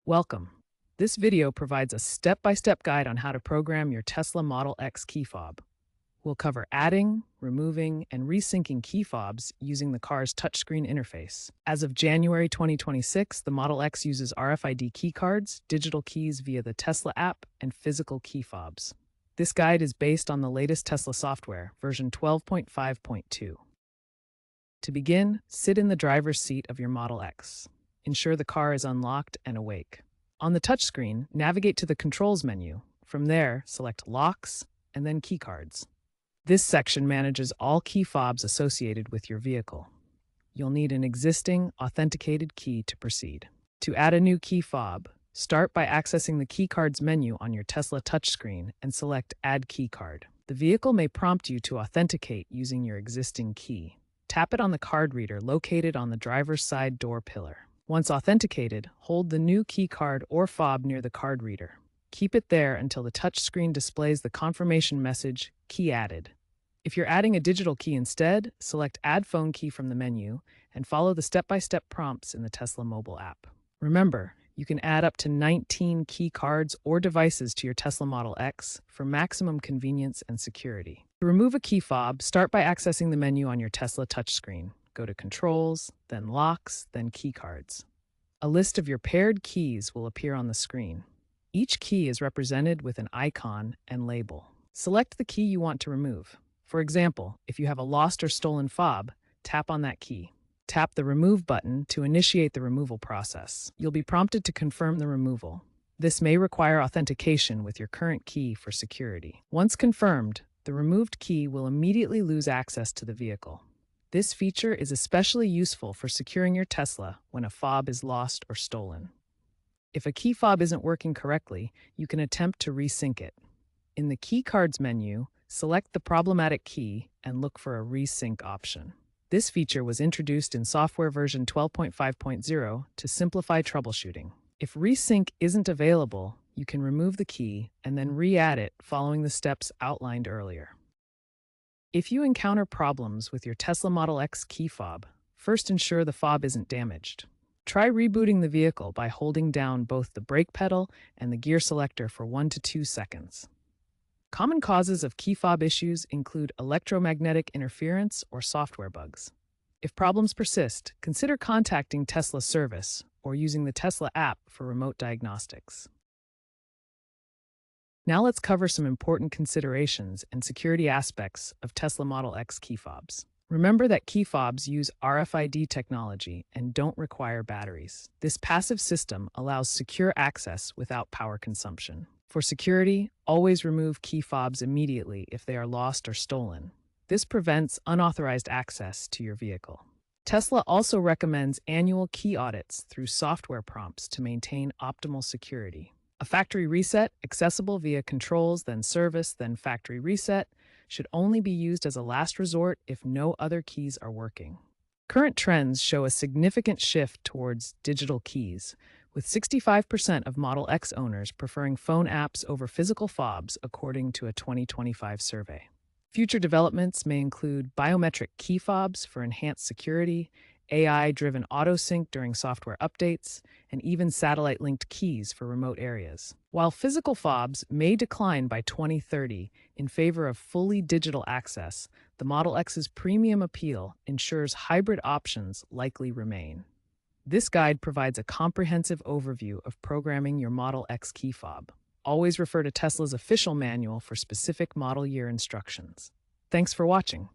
Welcome. This video provides a step-by-step guide on how to program your Tesla Model X key fob. We'll cover adding, removing, and resyncing key fobs using the car's touchscreen interface. As of January 2026, the Model X uses RFID key cards, digital keys via the Tesla app, and physical key fobs. This guide is based on the latest Tesla software, version 12.5.2. To begin, sit in the driver's seat of your Model X. Ensure the car is unlocked and awake. On the touchscreen, navigate to the Controls menu. From there, select Locks and then Key Cards. This section manages all key fobs associated with your vehicle. You'll need an existing, authenticated key to proceed. To add a new key fob, start by accessing the Key Cards menu on your Tesla touchscreen and select Add Key Card. The vehicle may prompt you to authenticate using your existing key. Tap it on the card reader located on the driver's side door pillar. Once authenticated, hold the new key card or fob near the card reader. Keep it there until the touchscreen displays the confirmation message, Key Added. If you're adding a digital key instead, select Add Phone Key from the menu and follow the step-by-step prompts in the Tesla mobile app. Remember, you can add up to 19 key cards or devices to your Tesla Model X for maximum convenience and security. To remove a key fob, start by accessing the menu on your Tesla touchscreen. Go to Controls, then Locks, then Key Cards. A list of your paired keys will appear on the screen. Each key is represented with an icon and label. Select the key you want to remove. For example, if you have a lost or stolen fob, tap on that key. Tap the Remove button to initiate the removal process. You'll be prompted to confirm the removal. This may require authentication with your current key for security. Once confirmed, the removed key will immediately lose access to the vehicle. This feature is especially useful for securing your Tesla when a fob is lost or stolen. If a key fob isn't working correctly, you can attempt to resync it. In the Key Cards menu, select the problematic key and look for a resync option. This feature was introduced in software version 12.5.0 to simplify troubleshooting. If resync isn't available, you can remove the key and then re-add it following the steps outlined earlier. If you encounter problems with your Tesla Model X key fob, first ensure the fob isn't damaged. Try rebooting the vehicle by holding down both the brake pedal and the gear selector for 1 to 2 seconds. Common causes of key fob issues include electromagnetic interference or software bugs. If problems persist, consider contacting Tesla service or using the Tesla app for remote diagnostics. Now let's cover some important considerations and security aspects of Tesla Model X key fobs. Remember that key fobs use RFID technology and don't require batteries. This passive system allows secure access without power consumption. For security, always remove key fobs immediately if they are lost or stolen. This prevents unauthorized access to your vehicle. Tesla also recommends annual key audits through software prompts to maintain optimal security. A factory reset, accessible via Controls, then Service, then Factory Reset, should only be used as a last resort if no other keys are working. Current trends show a significant shift towards digital keys, with 65% of Model X owners preferring phone apps over physical fobs, according to a 2025 survey. Future developments may include biometric key fobs for enhanced security, AI-driven auto-sync during software updates, and even satellite-linked keys for remote areas. While physical fobs may decline by 2030 in favor of fully digital access, the Model X's premium appeal ensures hybrid options likely remain. This guide provides a comprehensive overview of programming your Model X key fob. Always refer to Tesla's official manual for specific model year instructions. Thanks for watching.